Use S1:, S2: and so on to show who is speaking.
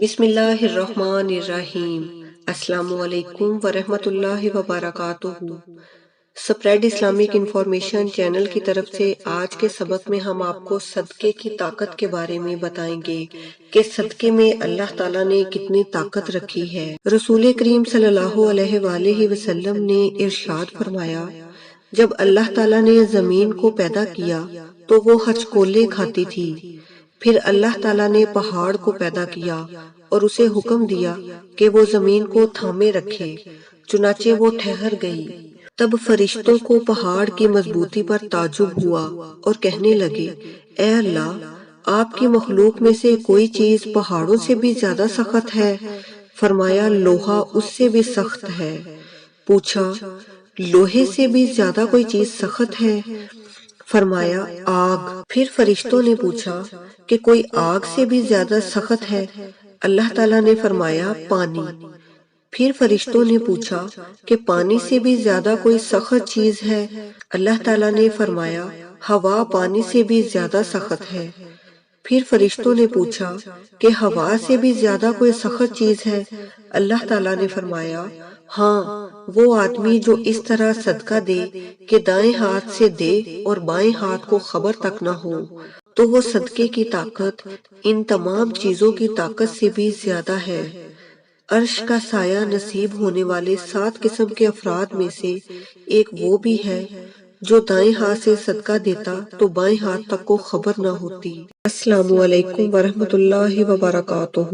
S1: بسم اللہ الرحمن الرحیم۔ السلام علیکم ورحمۃ اللہ وبرکاتہ۔ سپریڈ اسلامک انفارمیشن چینل کی طرف سے آج کے سبق میں ہم آپ کو صدقے کی طاقت کے بارے میں بتائیں گے کہ صدقے میں اللہ تعالیٰ نے کتنی طاقت رکھی ہے۔ رسول کریم صلی اللہ علیہ وآلہ وسلم نے ارشاد فرمایا، جب اللہ تعالیٰ نے زمین کو پیدا کیا تو وہ ہچکولے کھاتی تھی، پھر اللہ تعالیٰ نے پہاڑ کو پیدا کیا اور اسے حکم دیا کہ وہ زمین کو تھامے رکھے، چنانچہ وہ ٹھہر گئی۔ تب فرشتوں کو پہاڑ کی مضبوطی پر تعجب ہوا اور کہنے لگے، اے اللہ، آپ کی مخلوق میں سے کوئی چیز پہاڑوں سے بھی زیادہ سخت ہے؟ فرمایا، لوہا اس سے بھی سخت ہے۔ پوچھا، لوہے سے بھی زیادہ کوئی چیز سخت ہے؟ فرمایا، آگ۔ پھر فرشتوں نے پوچھا کہ کوئی آگ سے بھی زیادہ سخت ہے؟ اللہ تعالیٰ نے فرمایا، پانی۔ پھر فرشتوں نے پوچھا کہ پانی سے بھی زیادہ کوئی سخت چیز ہے؟ اللہ تعالیٰ نے فرمایا، ہوا پانی سے بھی زیادہ سخت ہے۔ پھر فرشتوں نے پوچھا کہ ہوا سے بھی زیادہ کوئی سخت چیز ہے؟ اللہ تعالیٰ نے فرمایا، ہاں، وہ آدمی جو اس طرح صدقہ دے کہ دائیں ہاتھ سے دے اور بائیں ہاتھ کو خبر تک نہ ہو، تو وہ صدقے کی طاقت ان تمام چیزوں کی طاقت سے بھی زیادہ ہے۔ عرش کا سایہ نصیب ہونے والے 7 قسم کے افراد میں سے ایک وہ بھی ہے جو دائیں ہاتھ سے صدقہ دیتا تو بائیں ہاتھ تک کو خبر نہ ہوتی۔ السلام علیکم ورحمۃ اللہ وبرکاتہ۔